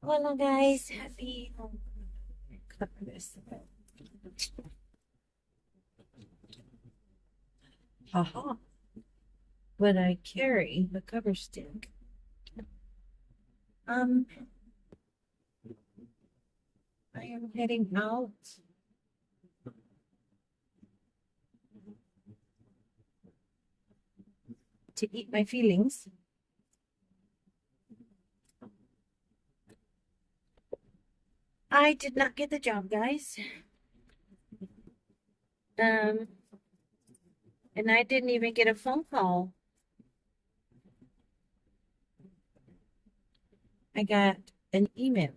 Hello guys, happy cover this. Aha. But I carry the cover stick. Um, I am heading out to eat my feelings. I did not get the job, guys. Um, and I didn't even get a phone call. I got an email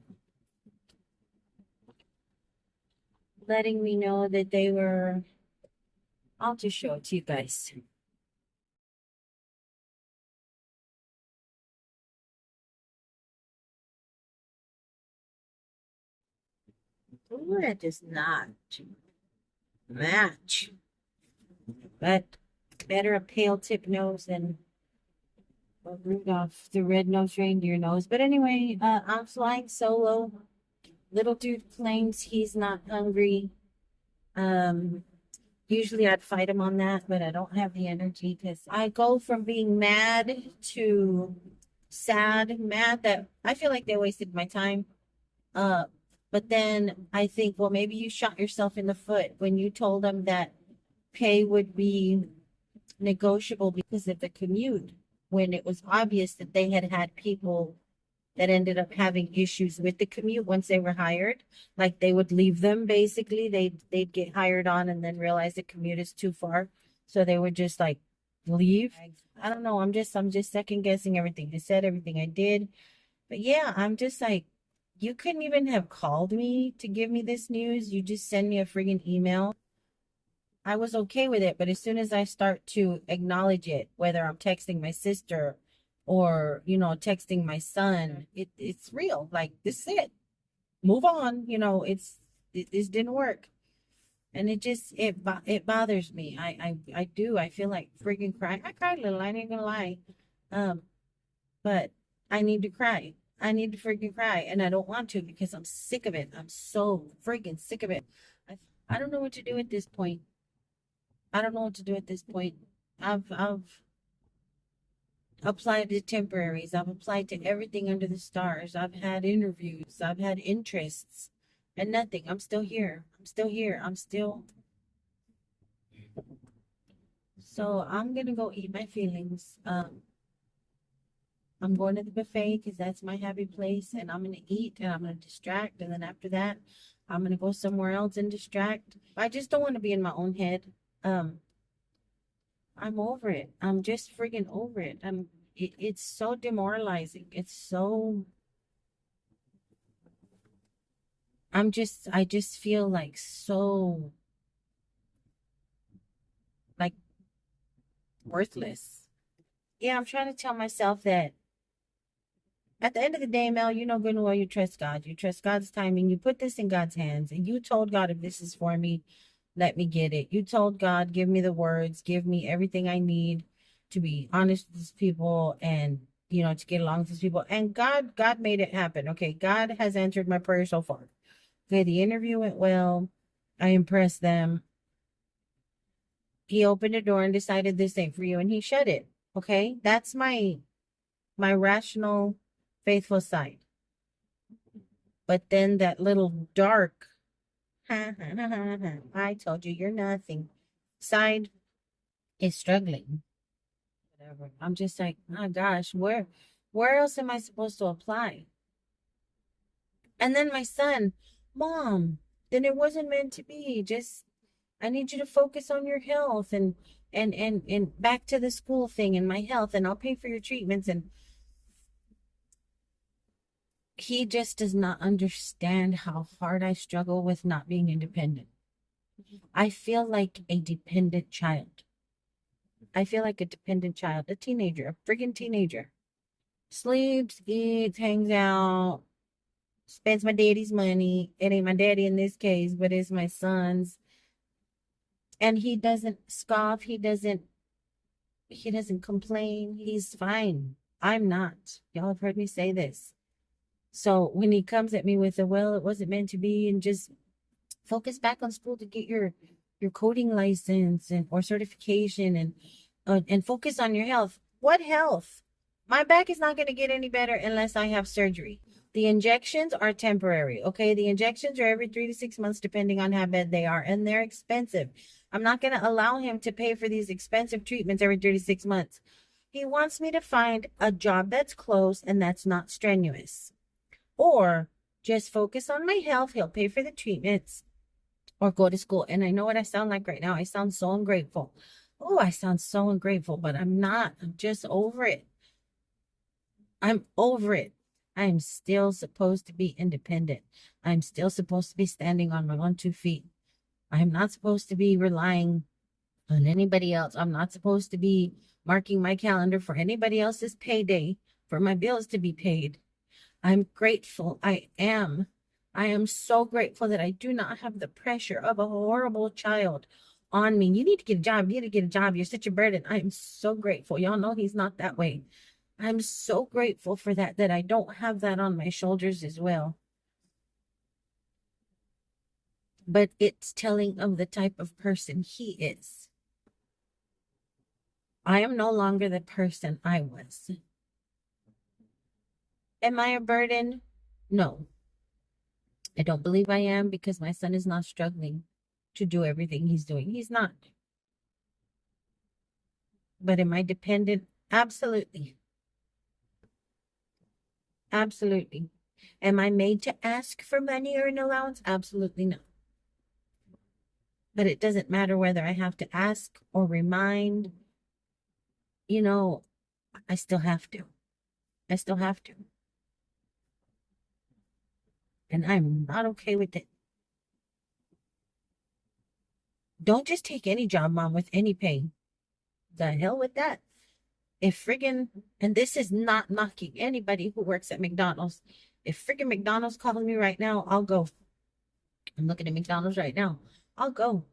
letting me know that they were. I'll just show it to you guys. Ooh, that does not match. But better a pale tip nose than Rudolph the red-nosed reindeer nose. But anyway, I'm flying solo. Little dude claims he's not hungry. Usually I'd fight him on that, but I don't have the energy because I go from being mad to sad, mad that I feel like they wasted my time. Uh, but then I think, well, maybe you shot yourself in the foot when you told them that pay would be negotiable because of the commute, when it was obvious that they had had people that ended up having issues with the commute once they were hired. Like they would leave them basically. They'd get hired on and then realize the commute is too far. So they would just like leave. I don't know. I'm just second guessing everything I said, everything I did. But yeah, I'm just like, you couldn't even have called me to give me this news. You just send me a friggin' email. I was okay with it, but as soon as I start to acknowledge it, whether I'm texting my sister or, texting my son, it's real. Like, this is it. Move on. This didn't work. And it bothers me. I do. I feel like freaking crying. I cried a little, I ain't gonna lie. Um, but I need to cry. I need to freaking cry. And I don't want to because I'm sick of it. I'm so freaking sick of it. I don't know what to do at this point. I don't know what to do at this point. I've applied to temporaries. I've applied to everything under the stars. I've had interviews. I've had interests and nothing. I'm still here. I'm still here. So I'm gonna go eat my feelings. I'm going to the buffet because that's my happy place, and I'm gonna eat and I'm gonna distract, and then after that, I'm gonna go somewhere else and distract. I just don't want to be in my own head. Um, I'm over it. I'm just freaking over it. It's so demoralizing. I just feel like so like worthless. Yeah, I'm trying to tell myself that at the end of the day, Mel, you know good and well you trust God. You trust God's timing. You put this in God's hands, and you told God, if this is for me, let me get it. You told God, give me the words, give me everything I need to be honest with these people and to get along with these people. And God made it happen. Okay, God has answered my prayer so far. Okay, the interview went well. I impressed them. He opened the door and decided this ain't for you, and he shut it. Okay, that's my rational, faithful side. But then that little dark, I told you you're nothing side is struggling. Whatever. I'm just like, my gosh, where else am I supposed to apply? And then my son, Mom, then it wasn't meant to be. Just I need you to focus on your health and back to the school thing and my health, and I'll pay for your treatments. And he just does not understand how hard I struggle with not being independent. I feel like a dependent child. I feel like a dependent child, a teenager, a freaking teenager. Sleeps, eats, hangs out, spends my daddy's money. It ain't my daddy in this case, but it's my son's. And he doesn't scoff. He doesn't complain. He's fine. I'm not. Y'all have heard me say this. So when he comes at me with a, well, it wasn't meant to be, and just focus back on school to get your coding license and or certification, and focus on your health. What health? My back is not going to get any better unless I have surgery. The injections are temporary, okay? The injections are every 3 to 6 months, depending on how bad they are, and they're expensive. I'm not going to allow him to pay for these expensive treatments every 3 to 6 months. He wants me to find a job that's close and that's not strenuous, or just focus on my health. He'll pay for the treatments or go to school. And I know what I sound like right now. I sound so ungrateful. Oh, I sound so ungrateful, but I'm not. I'm just over it. I'm over it. I'm still supposed to be independent. I'm still supposed to be standing on my own 2 feet. I'm not supposed to be relying on anybody else. I'm not supposed to be marking my calendar for anybody else's payday for my bills to be paid. I'm grateful. I am. I am so grateful that I do not have the pressure of a horrible child on me. You need to get a job. You need to get a job. You're such a burden. I am so grateful. Y'all know he's not that way. I'm so grateful for that, that I don't have that on my shoulders as well. But it's telling of the type of person he is. I am no longer the person I was. Am I a burden? No. I don't believe I am, because my son is not struggling to do everything he's doing. He's not. But am I dependent? Absolutely. Absolutely. Am I made to ask for money or an allowance? Absolutely not. But it doesn't matter whether I have to ask or remind. You know, I still have to. I still have to. And I'm not okay with it. Don't just take any job, Mom, with any pay. The hell with that. If friggin', and this is not knocking anybody who works at McDonald's. If friggin' McDonald's calls me right now, I'll go. I'm looking at McDonald's right now. I'll go.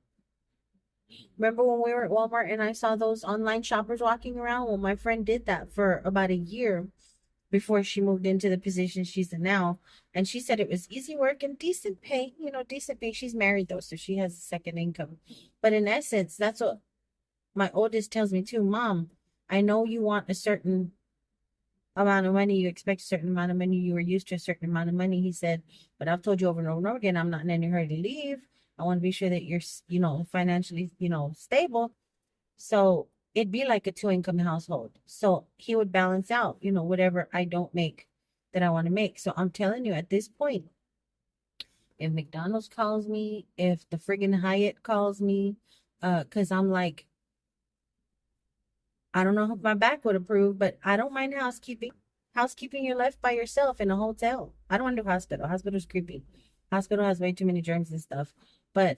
Remember when we were at Walmart and I saw those online shoppers walking around? Well, my friend did that for about a year before she moved into the position she's in now. And she said it was easy work and decent pay, decent pay. She's married though, so she has a second income. But in essence, that's what my oldest tells me too. Mom, I know you want a certain amount of money, you expect a certain amount of money, you were used to a certain amount of money. He said, but I've told you over and over and over again, I'm not in any hurry to leave. I want to be sure that you're, financially, stable. So it'd be like a 2 income household. So he would balance out, whatever I don't make that I want to make. So I'm telling you, at this point, if McDonald's calls me, if the friggin' Hyatt calls me, because I'm like, I don't know if my back would approve, but I don't mind housekeeping. Housekeeping, you're left by yourself in a hotel. I don't want to do hospital. Hospital's creepy. Hospital has way too many germs and stuff. But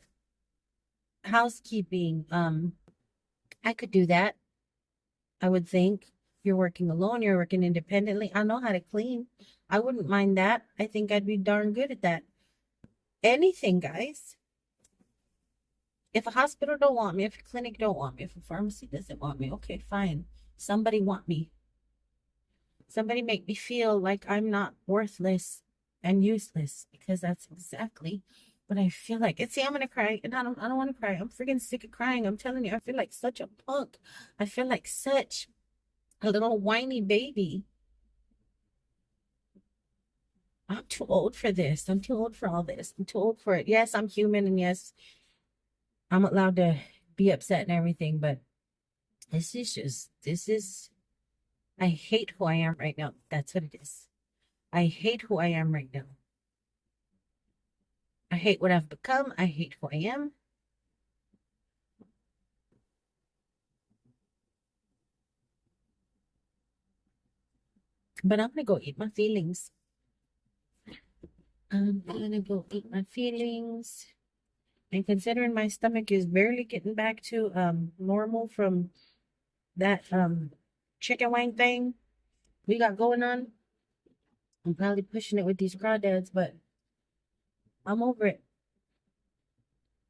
housekeeping, I could do that. I would think. You're working alone, you're working independently. I know how to clean. I wouldn't mind that. I think I'd be darn good at that. Anything, guys. If a hospital don't want me, if a clinic don't want me, if a pharmacy doesn't want me, okay, fine. Somebody want me. Somebody make me feel like I'm not worthless and useless, because that's exactly what I feel like. And see, I'm gonna cry, and I don't want to cry. I'm freaking sick of crying. I'm telling you, I feel like such a punk. I feel like such a little whiny baby. I'm too old for this. I'm too old for all this. I'm too old for it. Yes, I'm human, and yes, I'm allowed to be upset and everything, but I hate who I am right now. That's what it is. I hate who I am right now. I hate what I've become. I hate who I am. But I'm gonna go eat my feelings. I'm gonna go eat my feelings. And considering my stomach is barely getting back to normal from that chicken wing thing we got going on, I'm probably pushing it with these crawdads, but I'm over it.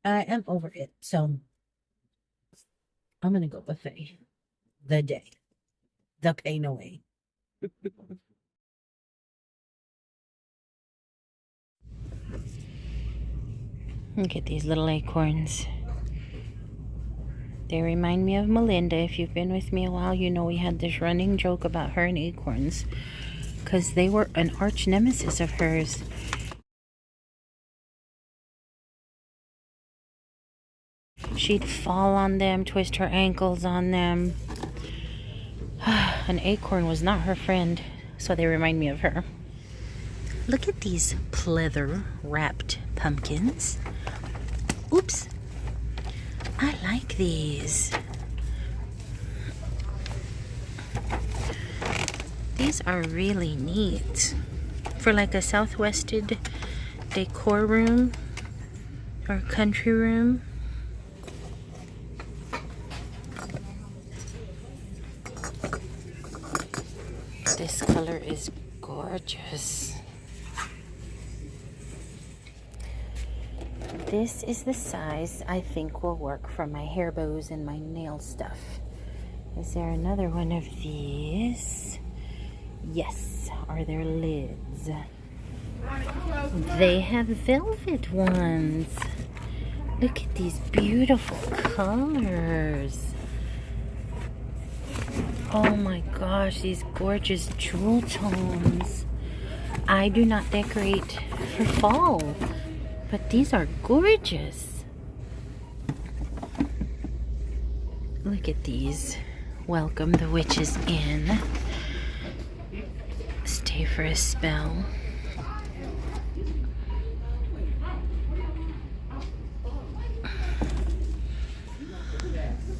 I am over it. So I'm gonna go buffet the day. The pain away. Look at these little acorns. They remind me of Melinda. If you've been with me a while, you know we had this running joke about her and acorns, because they were an arch nemesis of hers. She'd fall on them, twist her ankles on them. An acorn was not her friend, so they remind me of her. Look at these pleather wrapped pumpkins. Oops. I like these. These are really neat for like a southwested decor room or country room. This color is gorgeous. This is the size I think will work for my hair bows and my nail stuff. Is there another one of these? Yes. Are there lids? They have velvet ones. Look at these beautiful colors. Oh my gosh, these gorgeous jewel tones. I do not decorate for fall, but these are gorgeous. Look at these. Welcome the witches in. Stay for a spell.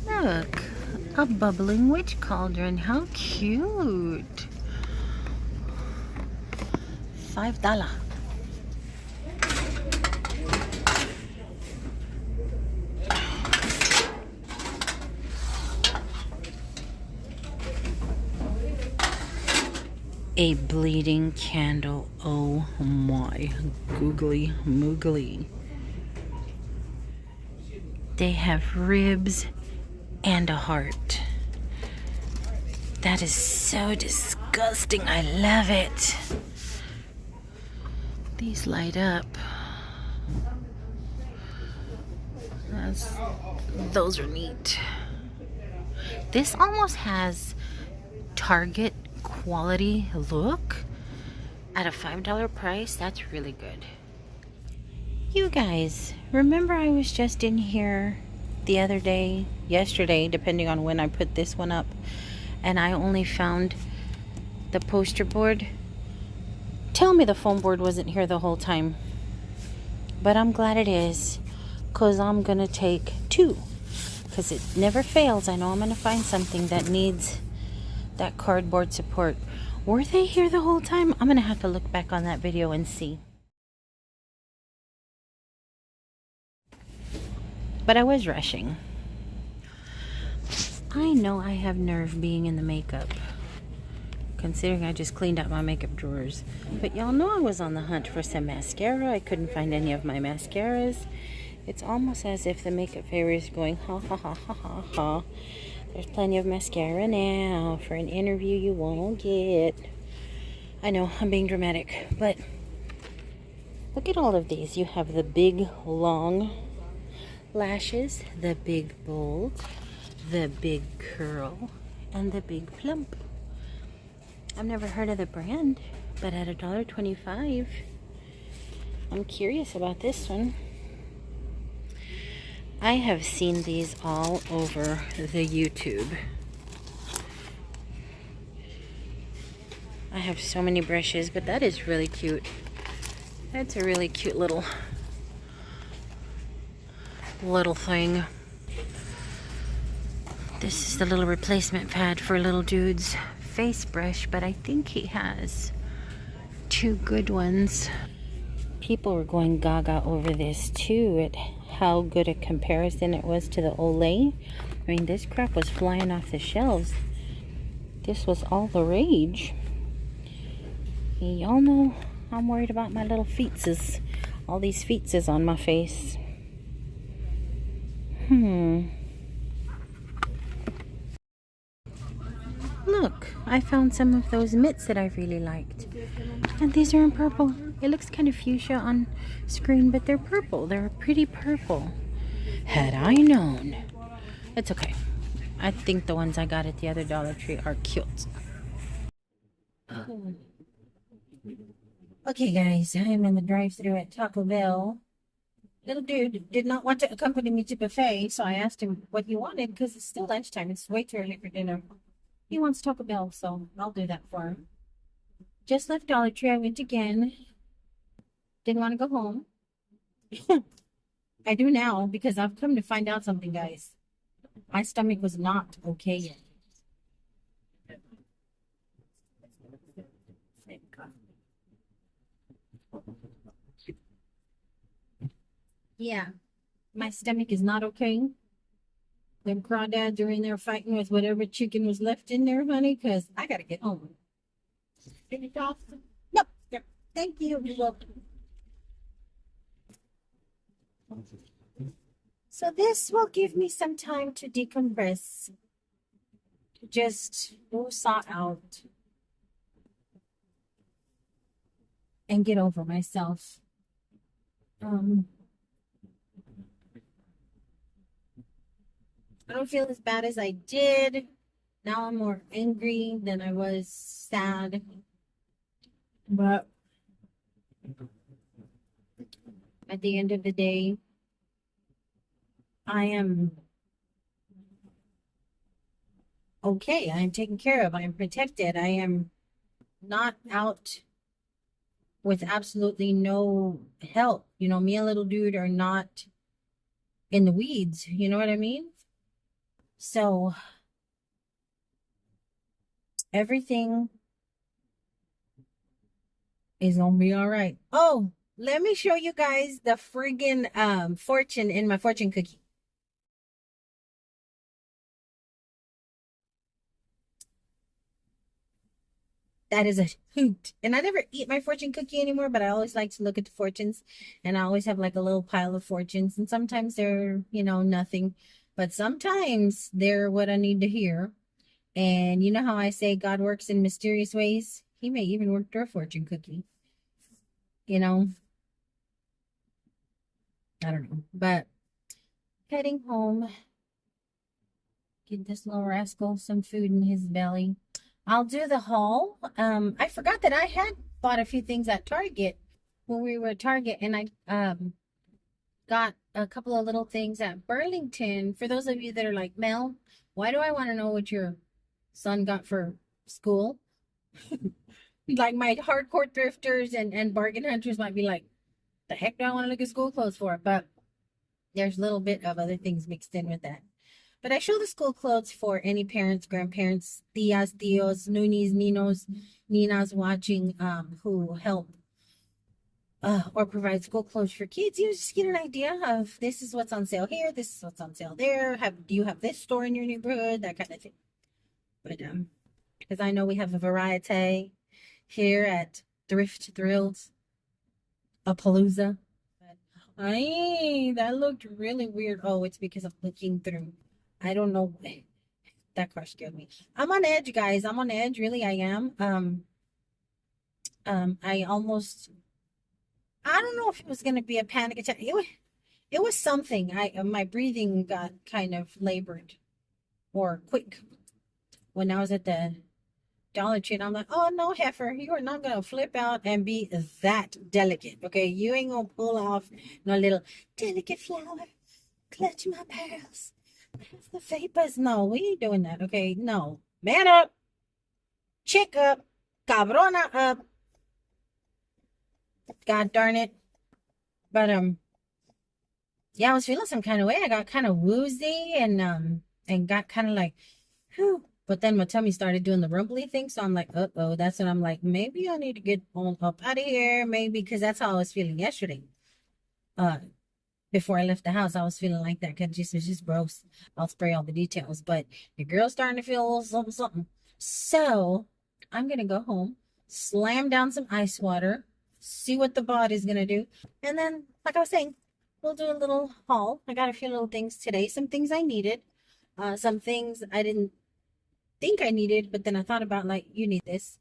Look, a bubbling witch cauldron. How cute. $5. A bleeding candle. Oh my googly moogly. They have ribs and a heart. That is so disgusting. I love it. These light up. Those are neat. This almost has Target quality look at a $5 price. That's really good. You guys, remember I was just in here the other day, yesterday, depending on when I put this one up, and I only found the poster board? Tell me the foam board wasn't here the whole time. But I'm glad it is, because I'm going to take two, because it never fails. I know I'm going to find something that needs that cardboard support. Were they here the whole time? I'm going to have to look back on that video and see. But I was rushing. I know I have nerve being in the makeup, considering I just cleaned out my makeup drawers. But y'all know I was on the hunt for some mascara. I couldn't find any of my mascaras. It's almost as if the makeup fairy is going, ha ha ha ha ha ha. There's plenty of mascara now. For an interview you won't get. I know, I'm being dramatic, but look at all of these. You have the big, long lashes, the big bold, the big curl, and the big plump. I've never heard of the brand, but at $1.25, I'm curious about this one. I have seen these all over the YouTube. I have so many brushes, but that is really cute. That's a really cute little thing. This is the little replacement pad for little dude's face brush, but I think he has two good ones. People were going gaga over this too, at how good a comparison it was to the Olay. I mean, this crap was flying off the shelves. This was all the rage. Y'all know I'm worried about my little feetses. All these feetses on my face. Look, I found some of those mitts that I really liked. And these are in purple. It looks kind of fuchsia on screen, but they're purple. They're a pretty purple. Had I known. It's okay. I think the ones I got at the other Dollar Tree are cute. Okay, guys, I'm in the drive-thru at Taco Bell. Little dude did not want to accompany me to buffet, so I asked him what he wanted because it's still lunchtime. It's way too early for dinner. He wants Taco Bell, so I'll do that for him. Just left Dollar Tree. I went again. Didn't want to go home. I do now because I've come to find out something, guys. My stomach was not okay yet. Yeah, my stomach is not okay. Them crawdads are in there fighting with whatever chicken was left in there, honey, because I gotta get home. Finish off? Nope. Yep. Thank you. You're welcome. So this will give me some time to decompress, to just saw out and get over myself. I don't feel as bad as I did. Now I'm more angry than I was sad. But at the end of the day, I am okay. I am taken care of. I am protected. I am not out with absolutely no help. You know, me and little dude are not in the weeds. You know what I mean? So everything is gonna be all right. Oh, let me show you guys the friggin' fortune in my fortune cookie. That is a hoot. And I never eat my fortune cookie anymore, but I always like to look at the fortunes. And I always have like a little pile of fortunes. And sometimes they're, you know, nothing. But sometimes they're what I need to hear. And you know how I say God works in mysterious ways? He may even work through a fortune cookie. You know? I don't know. But heading home. Get this little rascal some food in his belly. I'll do the haul. I forgot that I had bought a few things at Target when we were at Target, and I got a couple of little things at Burlington. For those of you that are like, Mel, why do I want to know what your son got for school? Like my hardcore thrifters and bargain hunters might be like, the heck do I want to look at school clothes for? But there's a little bit of other things mixed in with that. But I show the school clothes for any parents, grandparents, tias, tios, nunis, ninos, ninas watching who help or provide school clothes for kids. You just get an idea of this is what's on sale here, this is what's on sale there. Do you have this store in your neighborhood? That kind of thing. But because I know we have a variety here at Thrift Thrills, a Palooza. Ay, that looked really weird. Oh, it's because of looking through. I don't know. That car scared me. I'm on edge, guys. I'm on edge. Really, I am. I almost. I don't know if it was gonna be a panic attack. It was something. My breathing got kind of labored or quick when I was at the Dollar Tree. And I'm like, oh no, heifer, you are not gonna flip out and be that delicate. Okay, you ain't gonna pull off no little delicate flower. Clutch my pearls. The vapors. No, we ain't doing that. Okay, no. Man up. Chick up. Cabrona up. God darn it. But yeah, I was feeling some kind of way. I got kind of woozy and got kind of like, whew. But then my tummy started doing the rumbly thing, so I'm like, uh-oh. That's when I'm like, maybe I need to get on up out of here. Maybe because that's how I was feeling yesterday. Before I left the house, I was feeling like that because it was just gross. I'll spray all the details, but your girl's starting to feel a little something, something. So I'm going to go home, slam down some ice water, see what the body's going to do. And then, like I was saying, we'll do a little haul. I got a few little things today, some things I needed, some things I didn't think I needed, but then I thought about like, you need this.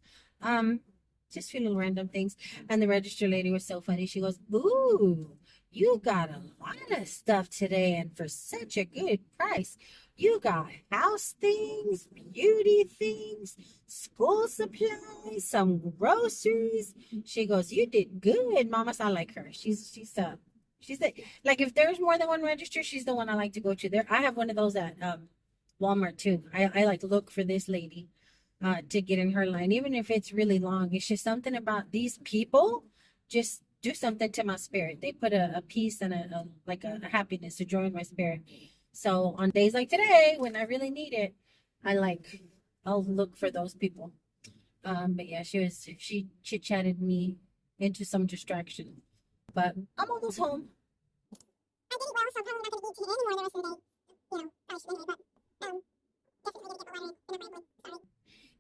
Just few little random things. And the register lady was so funny. She goes, "Ooh, you got a lot of stuff today, and for such a good price. You got house things, beauty things, school supplies, some groceries." She goes, "You did good, Mama." I like her. She's like if there's more than one register, she's the one I like to go to. There, I have one of those at Walmart too. I like look for this lady to get in her line, even if it's really long. It's just something about these people just do something to my spirit. They put a peace and a happiness, a joy in my spirit. So on days like today, when I really need it, I'll look for those people. But yeah, she chit chatted me into some distraction. But I'm almost home. I did it well, so I'm probably not going to eat today anymore the rest of the day. You know, probably shouldn't anyway, but definitely going to get the water in a break. Sorry.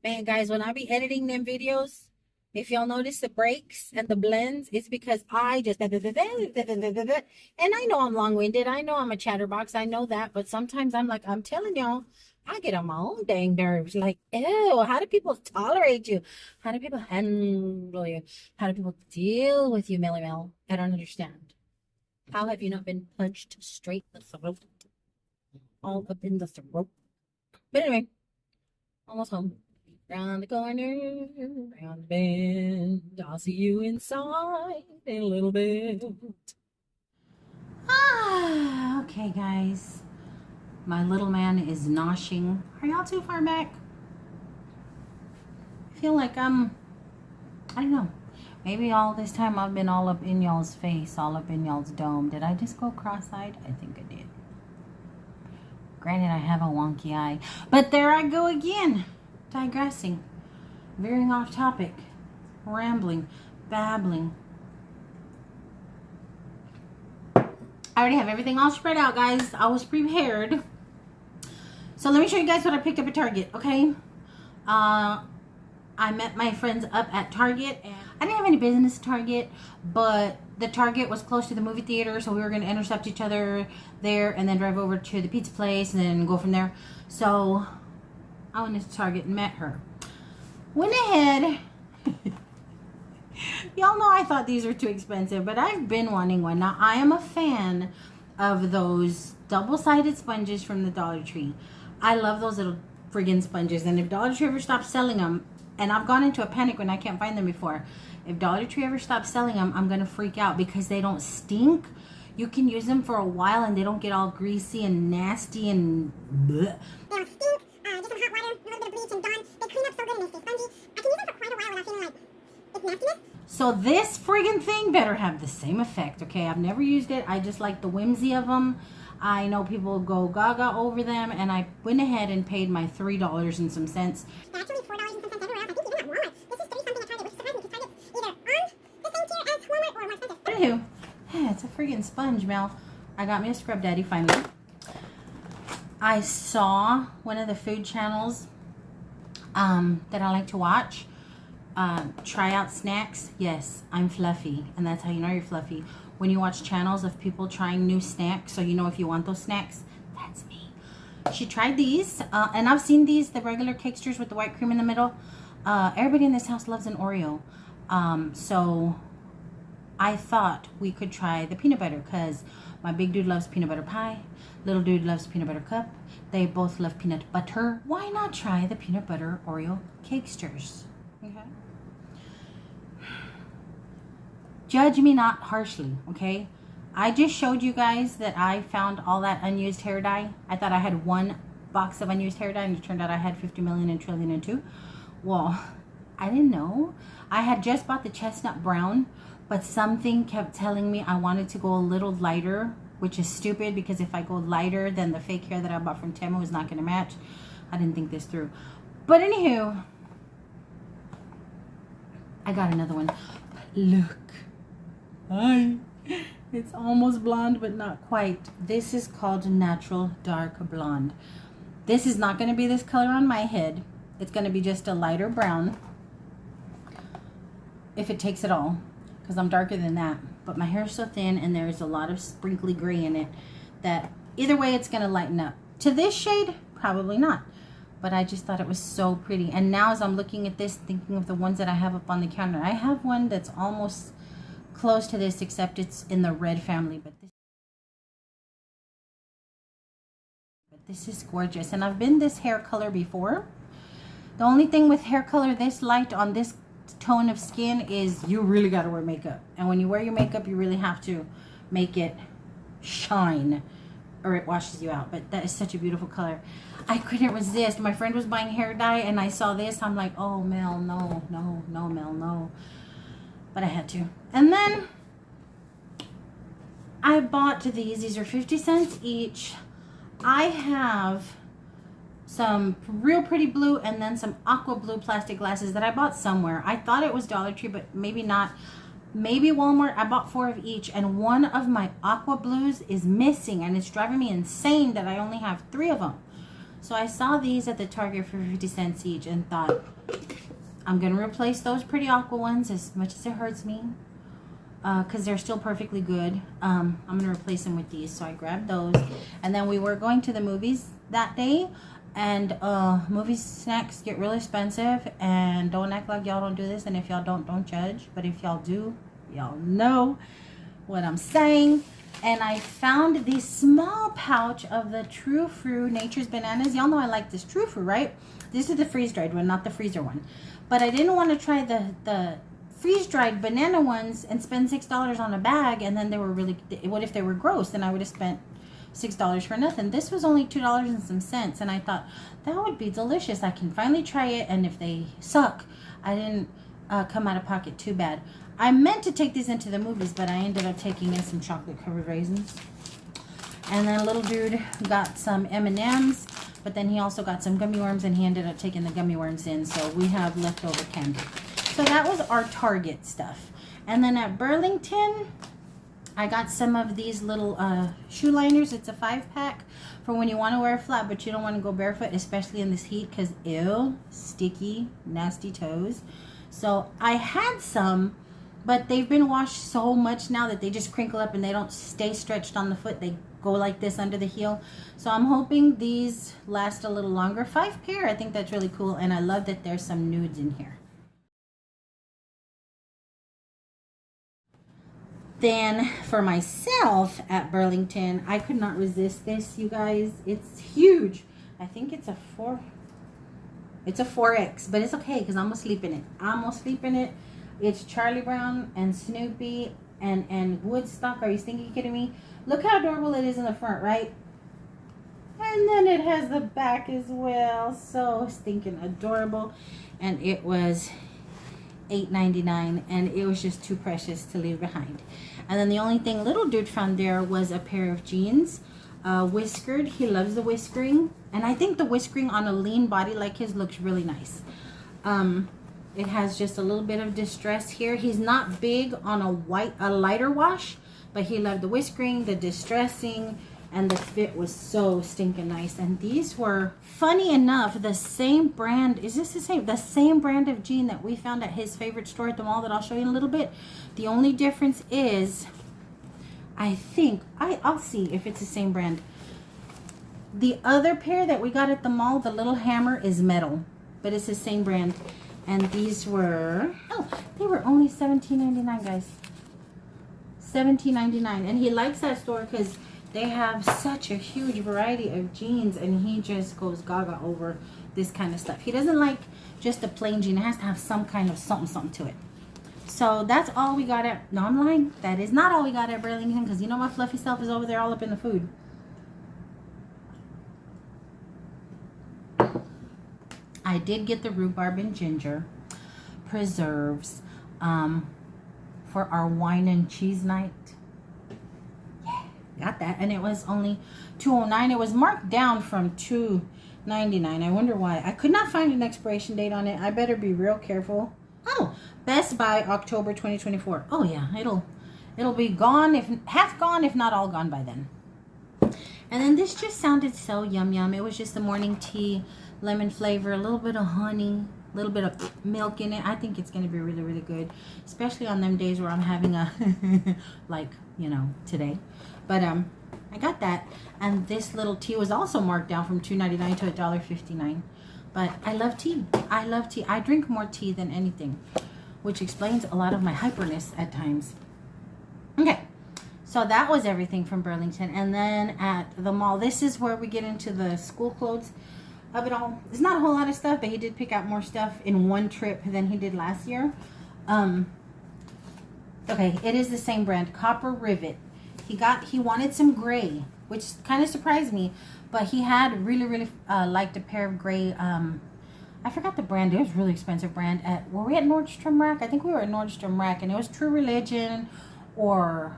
Man, guys, when I be editing them videos, if y'all notice the breaks and the blends, it's because I just and I know I'm long-winded. I know I'm a chatterbox. I know that, but sometimes I'm telling y'all, I get on my own dang nerves. Like, ew, how do people tolerate you? How do people handle you? How do people deal with you, Melly Mel? I don't understand. How have you not been punched straight in the throat? All up in the throat. But anyway, almost home. Round the corner, round the bend. I'll see you inside in a little bit. Okay, guys. My little man is noshing. Are y'all too far back? I feel like I don't know. Maybe all this time I've been all up in y'all's face, all up in y'all's dome. Did I just go cross-eyed? I think I did. Granted, I have a wonky eye. But there I go again. Digressing. Veering off topic. Rambling. Babbling. I already have everything all spread out, guys. I was prepared. So let me show you guys what I picked up at Target, okay? I met my friends up at Target, and I didn't have any business at Target, but the Target was close to the movie theater, so we were going to intercept each other there and then drive over to the pizza place and then go from there. So I went into Target and met her. Went ahead. Y'all know I thought these were too expensive, but I've been wanting one. Now, I am a fan of those double-sided sponges from the Dollar Tree. I love those little friggin' sponges, and if Dollar Tree ever stops selling them, and I've gone into a panic when I can't find them before. If Dollar Tree ever stops selling them, I'm going to freak out because they don't stink. You can use them for a while and they don't get all greasy and nasty and bleh. They don't stink. Just some hot water, a little bit of bleach and gone. They clean up so good and they stay spongy. I can use them for quite a while without feeling like it's nastiness. So this friggin' thing better have the same effect, okay? I've never used it. I just like the whimsy of them. I know people go gaga over them, and I went ahead and paid my $3 and some cents. Actually, $4 and some cents everywhere else. I think even at Walmart. This is 30 something at Target, which surprised me because Target's either on the same tier as Walmart or more expensive. Anywho, yeah, it's a friggin' sponge, Mel. I got me a scrub daddy finally. I saw one of the food channels that I like to watch. Try out snacks. Yes, I'm fluffy, and that's how you know you're fluffy. When you watch channels of people trying new snacks, so you know if you want those snacks, that's me. She tried these, and I've seen these, the regular Cakesters with the white cream in the middle. Everybody in this house loves an Oreo. So I thought we could try the peanut butter, because my big dude loves peanut butter pie. Little dude loves peanut butter cup. They both love peanut butter. Why not try the peanut butter Oreo Cakesters? Okay. Judge me not harshly, okay? I just showed you guys that I found all that unused hair dye. I thought I had one box of unused hair dye, and it turned out I had 50 million and trillion and two. Well, I didn't know. I had just bought the chestnut brown, but something kept telling me I wanted to go a little lighter, which is stupid because if I go lighter, then the fake hair that I bought from Temu is not going to match. I didn't think this through. But anywho, I got another one. Look. Hi. It's almost blonde, but not quite. This is called Natural Dark Blonde. This is not going to be this color on my head. It's going to be just a lighter brown. If it takes it all. Because I'm darker than that. But my hair is so thin and there's a lot of sprinkly gray in it that either way it's going to lighten up. To this shade, probably not. but I just thought it was so pretty. And now as I'm looking at this, thinking of the ones that I have up on the counter, I have one that's almost close to this, except it's in the red family, but this is gorgeous. And I've been this hair color before. The only thing with hair color this light on this tone of skin is you really got to wear makeup. And when you wear your makeup, you really have to make it shine or it washes you out. But that is such a beautiful color. I couldn't resist. My friend was buying hair dye and I saw this. I'm like, oh, Mel, no, no, no, Mel, no. But I had to. And then I bought these. These are 50 cents each. I have some real pretty blue and then some aqua blue plastic glasses that I bought somewhere. I thought it was Dollar Tree, but maybe not. Maybe Walmart. I bought 4 of each, and one of my aqua blues is missing, and it's driving me insane that I only have 3 of them. So I saw these at the Target for 50 cents each and thought, I'm going to replace those pretty aqua ones as much as it hurts me, because they're still perfectly good. I'm going to replace them with these. So I grabbed those, and then we were going to the movies that day. And movie snacks get really expensive, and don't act like y'all don't do this, and if y'all don't judge, but if y'all do, y'all know what I'm saying. And I found this small pouch of the True Fruit Nature's Bananas. Y'all know I like this True Fruit, right? This is the freeze-dried one, not the freezer one. But I didn't want to try the freeze-dried banana ones and spend $6 on a bag, and then they were really, what if they were gross? Then I would have spent $6 for nothing. This was only $2 and some cents, and I thought that would be delicious. I can finally try it, and if they suck, I didn't come out of pocket too bad. I meant to take these into the movies, but I ended up taking in some chocolate covered raisins. And then little dude got some M&Ms, but then he also got some gummy worms, and he ended up taking the gummy worms in, so we have leftover candy. So that was our Target stuff. And then at Burlington, I got some of these little shoe liners. It's a 5-pack for when you want to wear a flat, but you don't want to go barefoot, especially in this heat, because ew, sticky, nasty toes. So I had some, but they've been washed so much now that they just crinkle up and they don't stay stretched on the foot. They go like this under the heel. So I'm hoping these last a little longer. 5 pair, I think that's really cool, and I love that there's some nudes in here. Then for myself at Burlington, I could not resist this, you guys. It's huge. I think it's a 4X, but it's okay because I'm gonna sleep in it. I'm gonna sleep in it. It's Charlie Brown and Snoopy and Woodstock. Are you thinking, kidding me? Look how adorable it is in the front, right? And then it has the back as well. So stinking adorable. And it was $8.99, and it was just too precious to leave behind. And then the only thing little dude found there was a pair of jeans, whiskered. He loves the whiskering, and I think the whiskering on a lean body like his looks really nice. It has just a little bit of distress here. He's not big on a lighter wash, but he loved the whiskering, the distressing, and the fit was so stinking nice. And these were, funny enough, the same brand. Is this the same? The same brand of jean that we found at his favorite store at the mall that I'll show you in a little bit. The only difference is, I think, I'll see if it's the same brand. The other pair that we got at the mall, the little hammer, is metal, but it's the same brand. And these were, oh, they were only $17.99, guys. $17.99. And he likes that store because they have such a huge variety of jeans, and he just goes gaga over this kind of stuff. He doesn't like just a plain jean. It has to have some kind of something to it. So that's all we got at, no, I'm lying. That is not all we got at Burlington, because you know my fluffy self is over there all up in the food. I did get the rhubarb and ginger preserves for our wine and cheese night. Got that, and it was only $2.09. It was marked down from $2.99. I wonder why. I could not find an expiration date on it. I better be real careful. Oh, Best Buy October 2024. Oh yeah, it'll be gone, if half gone, if not all gone by then. And then this just sounded so yum yum. It was just the morning tea, lemon flavor, a little bit of honey, a little bit of milk in it. I think it's gonna be really, really good, especially on them days where I'm having a like, you know, today. But I got that, and this little tea was also marked down from $2.99 to $1.59. But I love tea. I love tea. I drink more tea than anything, which explains a lot of my hyperness at times. Okay, so that was everything from Burlington. And then at the mall, this is where we get into the school clothes of it all. It's not a whole lot of stuff, but he did pick out more stuff in one trip than he did last year. Okay, it is the same brand, Copper Rivet. He wanted some gray, which kind of surprised me, but he had really liked a pair of gray. I forgot the brand. It was a really expensive brand. Were we at Nordstrom Rack? I think we were at Nordstrom Rack, and it was True Religion or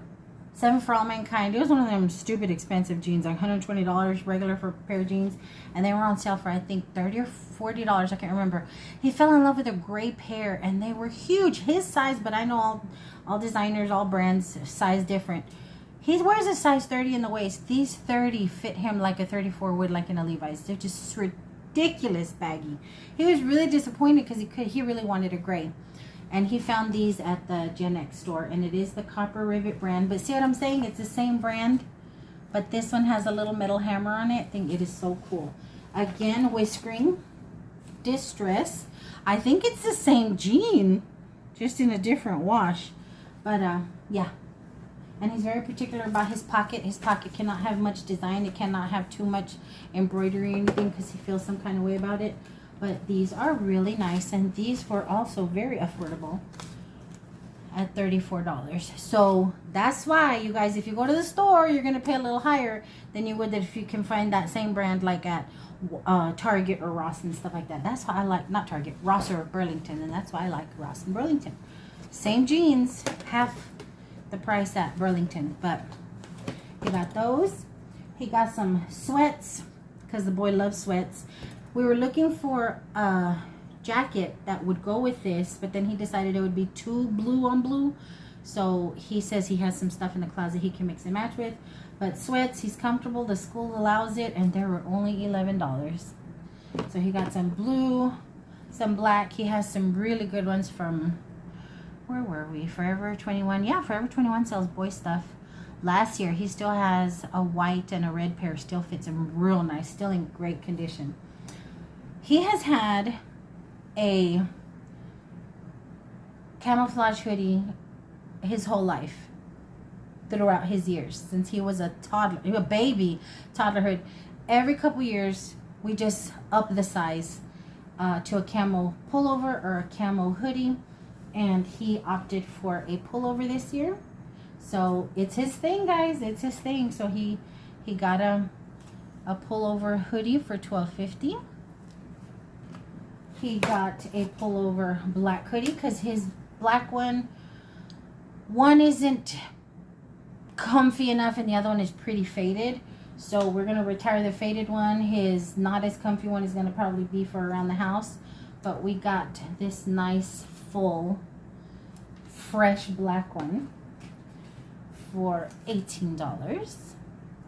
Seven for All Mankind. It was one of them stupid expensive jeans, like $120 regular for a pair of jeans, and they were on sale for I think $30 or $40. I can't remember. He fell in love with a gray pair, and they were huge, his size. But I know all designers, all brands size different. He wears a size 30 in the waist. These 30 fit him like a 34 would, like in a Levi's. They're just ridiculous baggy. He was really disappointed because he really wanted a gray. And he found these at the Gen X store. And it is the Copper Rivet brand. But see what I'm saying? It's the same brand. But this one has a little metal hammer on it. I think it is so cool. Again, whiskering. Distress. I think it's the same jean, just in a different wash. But, yeah. And he's very particular about his pocket. His pocket cannot have much design. It cannot have too much embroidery or anything because he feels some kind of way about it. But these are really nice. And these were also very affordable at $34. So that's why, you guys, if you go to the store, you're going to pay a little higher than you would if you can find that same brand like at Target or Ross and stuff like that. That's why I like, not Target, Ross or Burlington. And that's why I like Ross and Burlington. Same jeans, half the price at Burlington. But he got those. He got some sweats because the boy loves sweats. We were looking for a jacket that would go with this, but then he decided it would be too blue on blue. So he says he has some stuff in the closet he can mix and match with. But sweats, he's comfortable. The school allows it, and they were only $11. So he got some blue, some black. He has some really good ones from, where were we? Forever 21. Yeah, Forever 21 sells boy stuff. Last year, he still has a white and a red pair. Still fits him real nice. Still in great condition. He has had a camouflage hoodie his whole life, throughout his years, since he was a toddler, a baby toddlerhood. Every couple years, we just up the size to a camo pullover or a camo hoodie. And he opted for a pullover this year. So it's his thing, guys. It's his thing. So he got a pullover hoodie for $12.50. He got a pullover black hoodie because his black one isn't comfy enough and the other one is pretty faded. So we're going to retire the faded one. His not as comfy one is going to probably be for around the house. But we got this nice full fresh black one for $18.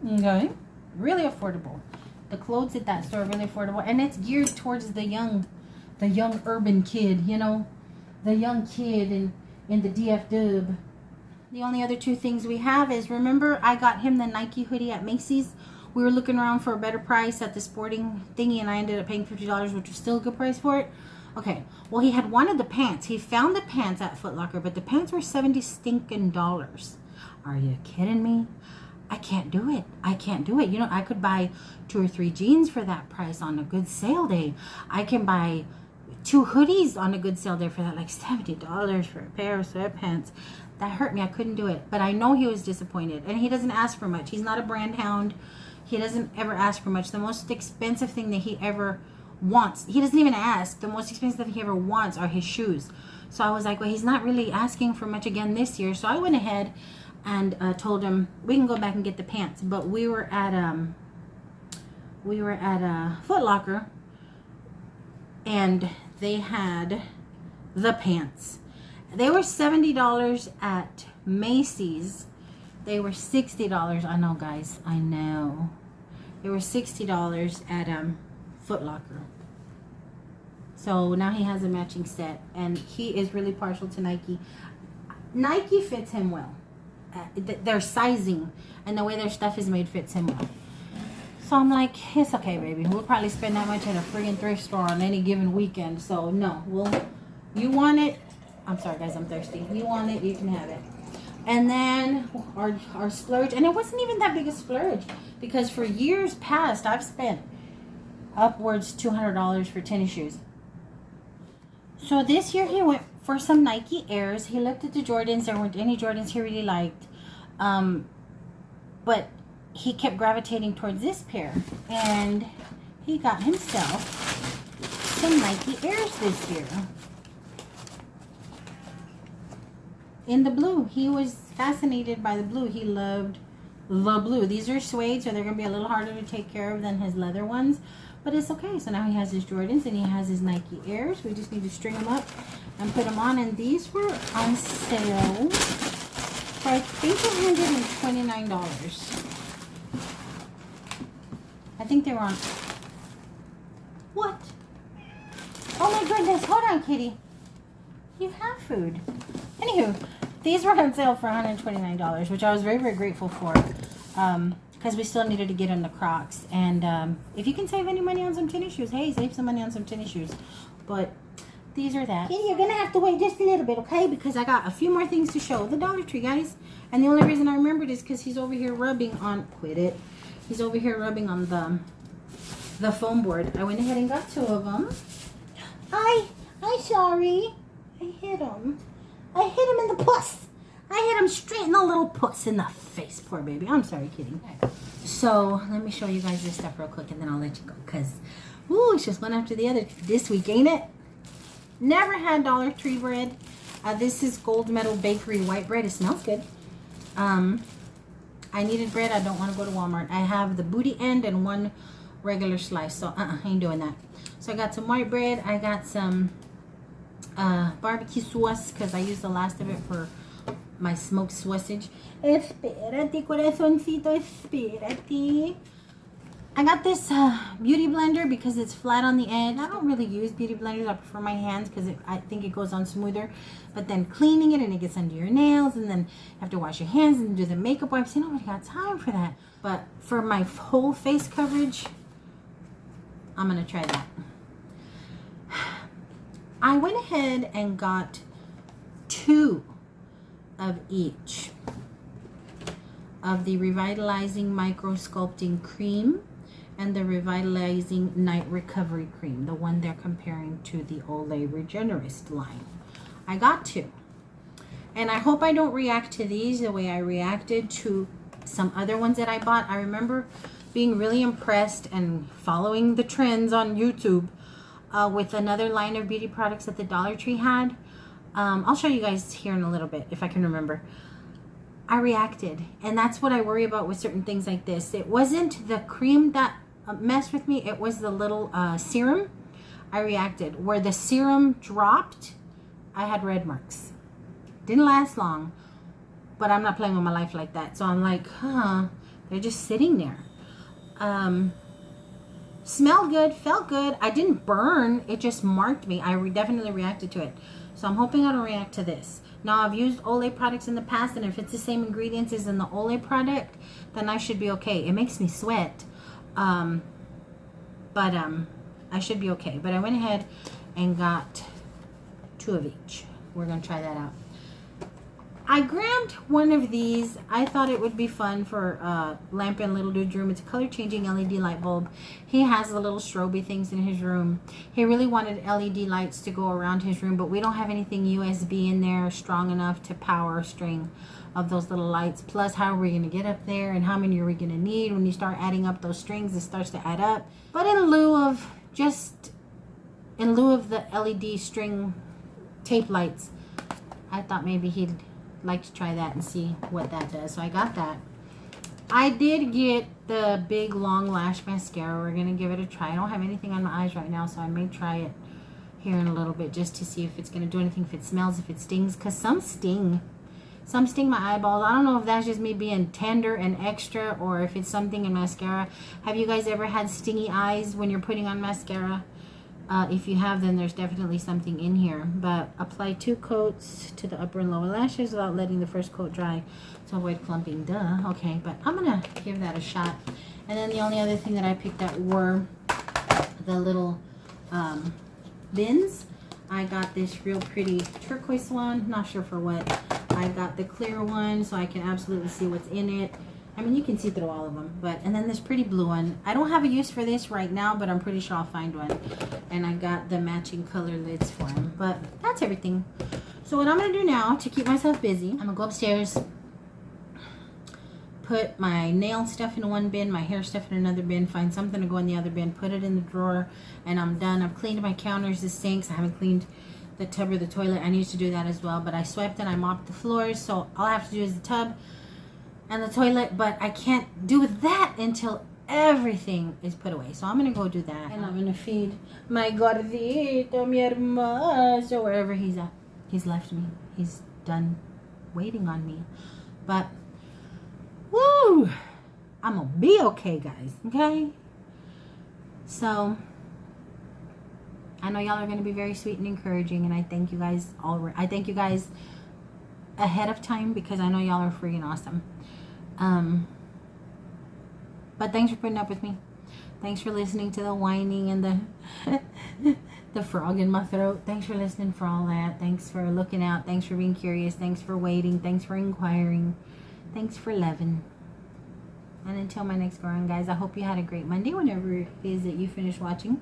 Okay, really affordable. The clothes at that store are really affordable, and it's geared towards the young urban kid, you know, the young kid in the DF Dub. The only other two things we have is, remember I got him the Nike hoodie at Macy's. We were looking around for a better price at the sporting thingy, and I ended up paying $50, which was still a good price for it. Okay, well, he had wanted the pants. He found the pants at Foot Locker, but the pants were $70 stinking. Are you kidding me? I can't do it. I can't do it. You know, I could buy 2 or 3 jeans for that price on a good sale day. I can buy 2 hoodies on a good sale day for that, like $70 for a pair of sweatpants. That hurt me. I couldn't do it. But I know he was disappointed. And he doesn't ask for much. He's not a brand hound. He doesn't ever ask for much. The most expensive thing that he ever wants, he doesn't even ask. The most expensive thing he ever wants are his shoes. So I was like, well, he's not really asking for much again this year. So I went ahead and told him we can go back and get the pants. But we were at Foot Locker, and they had the pants. They were $70 at Macy's. They were $60. I know, guys. I know. They were $60 at Foot Locker. So now he has a matching set, and he is really partial to Nike. Nike fits him well. Their sizing and the way their stuff is made fits him well. So I'm like, it's okay, baby. We'll probably spend that much at a friggin' thrift store on any given weekend. So no, you want it. I'm sorry, guys, I'm thirsty. You want it, you can have it. And then our splurge, and it wasn't even that big a splurge because for years past, I've spent upwards $200 for tennis shoes. So this year he went for some Nike Airs. He looked at the Jordans. There weren't any Jordans he really liked. But he kept gravitating towards this pair. And he got himself some Nike Airs this year. In the blue. He was fascinated by the blue. He loved the blue. These are suede, so they're going to be a little harder to take care of than his leather ones. But it's okay. So now he has his Jordans and he has his Nike Airs. We just need to string them up and put them on. And these were on sale for I think $129. I think they were on... What? Oh my goodness. Hold on, kitty. You have food. Anywho, these were on sale for $129, which I was very, very grateful for. Because we still needed to get in the Crocs. And if you can save any money on some tennis shoes, hey, save some money on some tennis shoes. But these are that. Kitty, you're going to have to wait just a little bit, okay? Because I got a few more things to show. The Dollar Tree, guys. And the only reason I remembered is because he's over here rubbing on... Quit it. He's over here rubbing on the foam board. I went ahead and got 2 of them. I'm sorry. I hit him. I hit him in the puss. I hit him straight in the little puss in the face. Poor baby. I'm sorry, kidding. So, let me show you guys this stuff real quick and then I'll let you go. Because, ooh, it's just one after the other this week, ain't it? Never had Dollar Tree bread. This is Gold Medal Bakery white bread. It smells good. I needed bread. I don't want to go to Walmart. I have the booty end and 1 regular slice. So, I ain't doing that. So, I got some white bread. I got some barbecue sauce because I used the last of it for my smoked sausage. Espérate, corazoncito, espérate. I got this beauty blender because it's flat on the edge. I don't really use beauty blenders. I prefer my hands because I think it goes on smoother. But then cleaning it and it gets under your nails and then you have to wash your hands and do the makeup wipes. You know, I got time for that. But for my whole face coverage, I'm going to try that. I went ahead and got 2 of each of the Revitalizing Micro Sculpting Cream and the Revitalizing Night Recovery Cream, the one they're comparing to the Olay Regenerist line. I got 2. And I hope I don't react to these the way I reacted to some other ones that I bought. I remember being really impressed and following the trends on YouTube with another line of beauty products that the Dollar Tree had. I'll show you guys here in a little bit if I can remember. I reacted, and that's what I worry about with certain things like this. It wasn't the cream that messed with me. It was the little serum. I reacted. Where the serum dropped, I had red marks. Didn't last long, but I'm not playing with my life like that. So I'm like, they're just sitting there. Smelled good, felt good. I didn't burn. It just marked me. I definitely reacted to it. So I'm hoping I don't react to this. Now, I've used Olay products in the past, and if it's the same ingredients as in the Olay product, then I should be okay. It makes me sweat, but I should be okay. But I went ahead and got 2 of each. We're going to try that out. I grabbed one of these. I thought it would be fun for Lamp in Little Dude's room. It's a color changing LED light bulb. He has the little strobe things in his room. He really wanted LED lights to go around his room, but we don't have anything USB in there strong enough to power a string of those little lights. Plus, how are we going to get up there and how many are we going to need? When you start adding up those strings, it starts to add up. But in lieu of the LED string tape lights, I thought maybe he'd like to try that and see what that does. So I got that. I did get the big long lash mascara. We're gonna give it a try. I don't have anything on my eyes right now, so I may try it here in a little bit just to see if it's gonna do anything, if it smells, if it stings, because some sting my eyeballs. I don't know if that's just me being tender and extra or if it's something in mascara. Have you guys ever had stingy eyes when you're putting on mascara? If you have, then there's definitely something in here. But apply 2 coats to the upper and lower lashes without letting the first coat dry to avoid clumping. Duh. Okay, but I'm gonna give that a shot. And then the only other thing that I picked up were the little bins. I got this real pretty turquoise one, not sure for what. I got the clear one so I can absolutely see what's in it. I mean, you can see through all of them. And then this pretty blue one. I don't have a use for this right now, but I'm pretty sure I'll find one. And I got the matching color lids for them. But that's everything. So what I'm going to do now to keep myself busy, I'm going to go upstairs, put my nail stuff in one bin, my hair stuff in another bin, find something to go in the other bin, put it in the drawer, and I'm done. I've cleaned my counters, the sinks. I haven't cleaned the tub or the toilet. I need to do that as well. But I swept and I mopped the floors, so all I have to do is the tub and the toilet, but I can't do that until everything is put away. So I'm gonna go do that, and I'm gonna feed my gordito, mi hermoso, wherever he's at. He's left me. He's done waiting on me. But woo, I'm gonna be okay, guys. Okay. So I know y'all are gonna be very sweet and encouraging, and I thank you guys all. I thank you guys ahead of time because I know y'all are freaking awesome. But thanks for putting up with me. Thanks for listening to the whining and the frog in my throat. Thanks for listening for all that. Thanks for looking out. Thanks for being curious. Thanks for waiting. Thanks for inquiring. Thanks for loving. And until my next go around, guys, I hope you had a great Monday whenever it is that you finish watching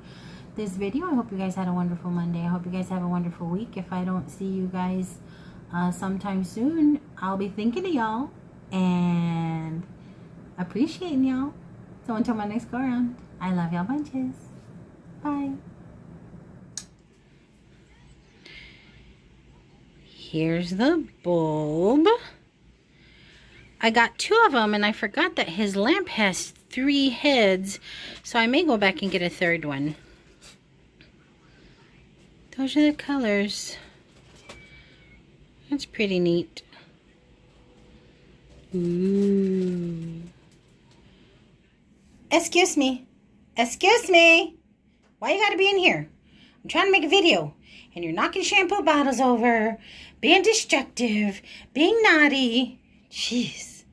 this video. I hope you guys had a wonderful Monday. I hope you guys have a wonderful week. If I don't see you guys sometime soon, I'll be thinking of y'all and appreciating y'all. So until my next go around, I love y'all bunches. Bye. Here's the bulb. I got 2 of them and I forgot that his lamp has 3 heads, so I may go back and get a 3rd one. Those are the colors. That's pretty neat. Ooh. Excuse me. Excuse me. Why you gotta be in here? I'm trying to make a video. And you're knocking shampoo bottles over, being destructive, being naughty. Jeez.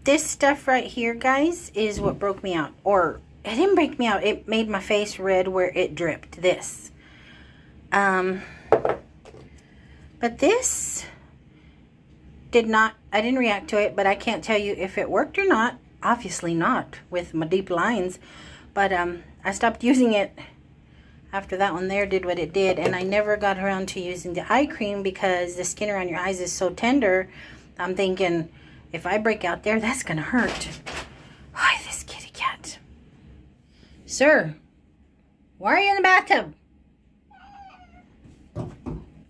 This stuff right here, guys, is what broke me out. Or, it didn't break me out. It made my face red where it dripped. This. But this did not, I didn't react to it, but I can't tell you if it worked or not. Obviously not with my deep lines. But I stopped using it after that one there did what it did. And I never got around to using the eye cream because the skin around your eyes is so tender. I'm thinking, if I break out there, that's going to hurt. Hi, this kitty cat. Sir, why are you in the bathtub?